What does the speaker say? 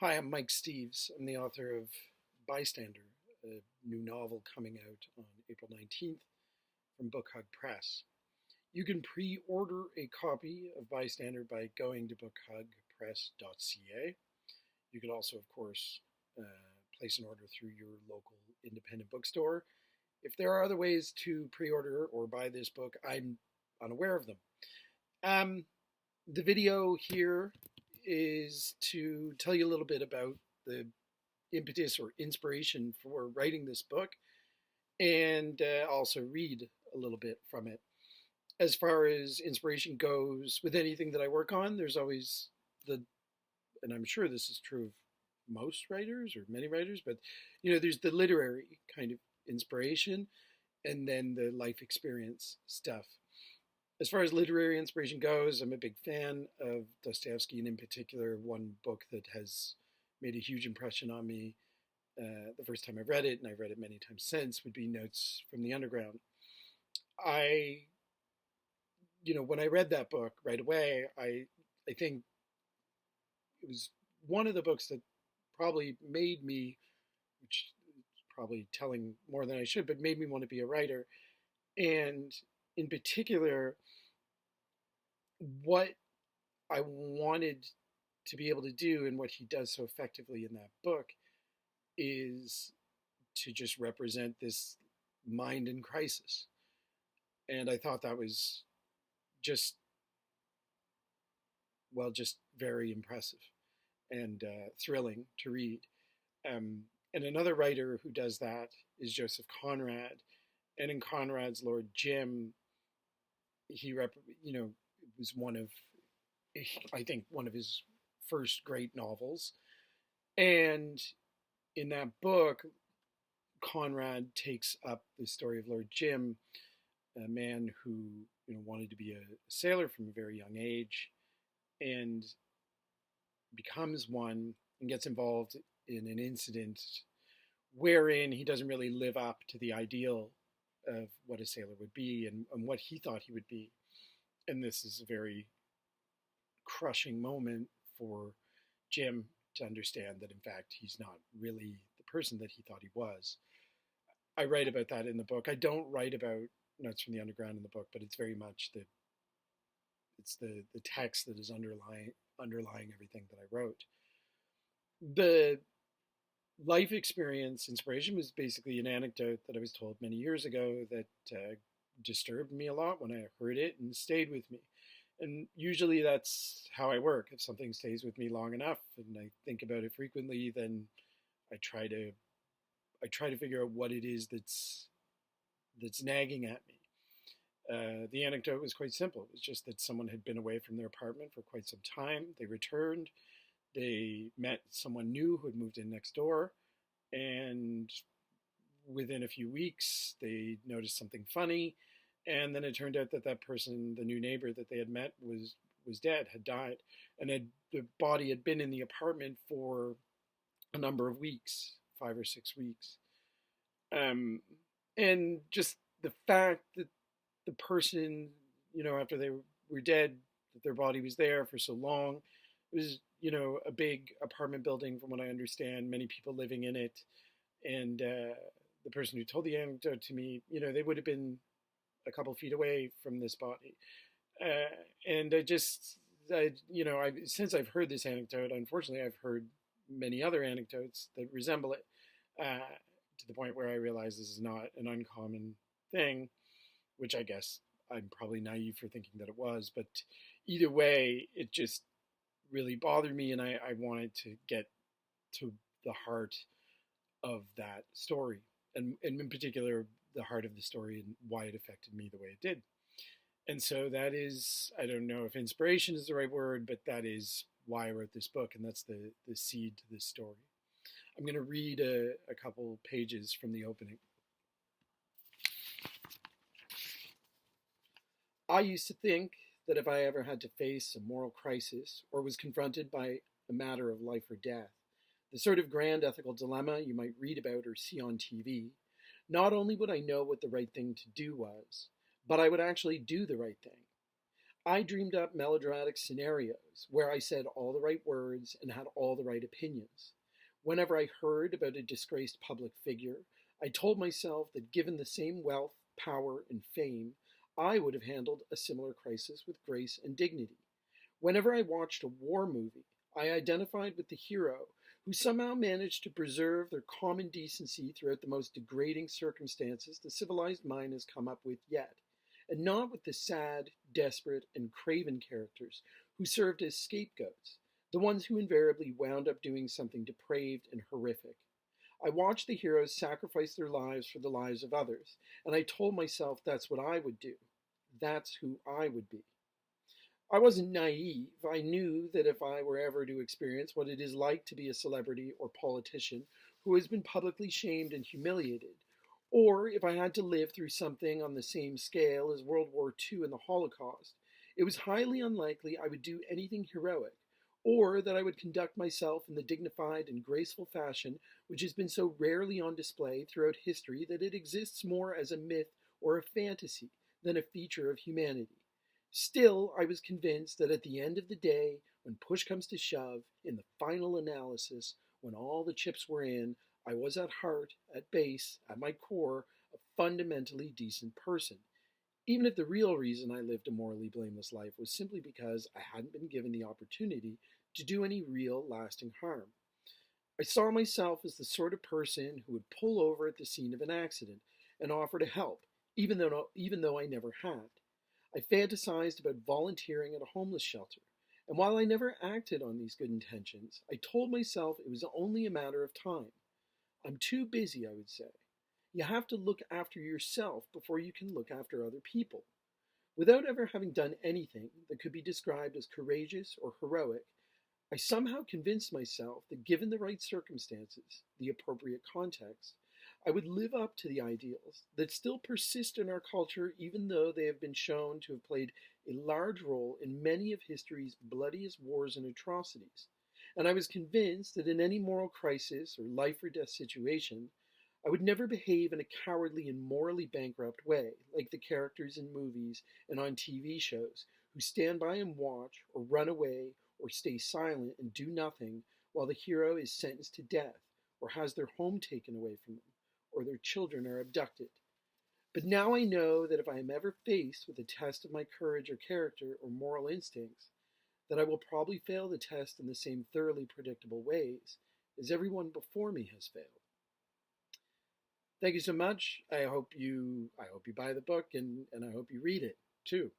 Hi, I'm Mike Steeves. I'm the author of Bystander, a new novel coming out on April 19th from Book Hug Press. You can pre-order a copy of Bystander by going to bookhugpress.ca. You can also, of course, place an order through your local independent bookstore. If there are other ways to pre-order or buy this book, I'm unaware of them. The video here is to tell you a little bit about the impetus or inspiration for writing this book and also read a little bit from it. As far as inspiration goes, with anything that I work on, there's always and I'm sure this is true of most writers or many writers, but there's the literary kind of inspiration and then the life experience stuff. As far as literary inspiration goes, I'm a big fan of Dostoevsky, and in particular, one book that has made a huge impression on me the first time I read it, and I've read it many times since, would be Notes from the Underground. When I read that book right away, I think it was one of the books that probably made me, which is probably telling more than I should, but made me want to be a writer. And in particular, what I wanted to be able to do and what he does so effectively in that book is to just represent this mind in crisis. And I thought that was just very impressive and thrilling to read. And another writer who does that is Joseph Conrad. And in Conrad's Lord Jim, he was one of his first great novels. And in that book, Conrad takes up the story of Lord Jim, a man who wanted to be a sailor from a very young age and becomes one and gets involved in an incident wherein he doesn't really live up to the ideal of what a sailor would be and what he thought he would be. And this is a very crushing moment for Jim to understand that, in fact, he's not really the person that he thought he was. I write about that in the book. I don't write about Notes from the Underground in the book, but it's very much the text that is underlying everything that I wrote. The life experience inspiration was basically an anecdote that I was told many years ago that disturbed me a lot when I heard it and stayed with me. And usually that's how I work. If something stays with me long enough and I think about it frequently, then I try to figure out what it is that's nagging at me. The anecdote was quite simple. It was just that someone had been away from their apartment for quite some time. They returned. They met someone new who had moved in next door. And within a few weeks, they noticed something funny. And then it turned out that person, the new neighbor that they had met, was dead, had died. And the body had been in the apartment for a number of weeks, 5 or 6 weeks. And just the fact that the person, after they were dead, that their body was there for so long. It was, a big apartment building, from what I understand, many people living in it. And the person who told the anecdote to me, they would have been a couple feet away from this body. And since I've heard this anecdote, unfortunately, I've heard many other anecdotes that resemble it, to the point where I realize this is not an uncommon thing, which I guess I'm probably naive for thinking that it was. But either way, it just really bothered me, and I wanted to get to the heart of that story, and in particular, the heart of the story and why it affected me the way it did. And so that is, I don't know if inspiration is the right word, but that is why I wrote this book, and that's the seed to this story. I'm going to read a couple pages from the opening. I used to think that if I ever had to face a moral crisis or was confronted by a matter of life or death, the sort of grand ethical dilemma you might read about or see on TV, not only would I know what the right thing to do was, but I would actually do the right thing. I dreamed up melodramatic scenarios where I said all the right words and had all the right opinions. Whenever I heard about a disgraced public figure, I told myself that given the same wealth, power, and fame, I would have handled a similar crisis with grace and dignity. Whenever I watched a war movie, I identified with the hero who somehow managed to preserve their common decency throughout the most degrading circumstances the civilized mind has come up with yet, and not with the sad, desperate, and craven characters who served as scapegoats, the ones who invariably wound up doing something depraved and horrific. I watched the heroes sacrifice their lives for the lives of others, and I told myself that's what I would do. That's who I would be. I wasn't naive. I knew that if I were ever to experience what it is like to be a celebrity or politician who has been publicly shamed and humiliated, or if I had to live through something on the same scale as World War II and the Holocaust, it was highly unlikely I would do anything heroic, or that I would conduct myself in the dignified and graceful fashion which has been so rarely on display throughout history that it exists more as a myth or a fantasy than a feature of humanity. Still, I was convinced that at the end of the day, when push comes to shove, in the final analysis, when all the chips were in, I was at heart, at base, at my core, a fundamentally decent person, even if the real reason I lived a morally blameless life was simply because I hadn't been given the opportunity to do any real lasting harm. I saw myself as the sort of person who would pull over at the scene of an accident and offer to help, even though I never had. I fantasized about volunteering at a homeless shelter, and while I never acted on these good intentions, I told myself it was only a matter of time. I'm too busy, I would say. You have to look after yourself before you can look after other people. Without ever having done anything that could be described as courageous or heroic, I somehow convinced myself that given the right circumstances, the appropriate context, I would live up to the ideals that still persist in our culture even though they have been shown to have played a large role in many of history's bloodiest wars and atrocities. And I was convinced that in any moral crisis or life or death situation, I would never behave in a cowardly and morally bankrupt way, like the characters in movies and on TV shows who stand by and watch, or run away, or stay silent and do nothing while the hero is sentenced to death, or has their home taken away from them, or their children are abducted. But now I know that if I am ever faced with a test of my courage or character or moral instincts, that I will probably fail the test in the same thoroughly predictable ways as everyone before me has failed. Thank you so much. I hope you buy the book and I hope you read it too.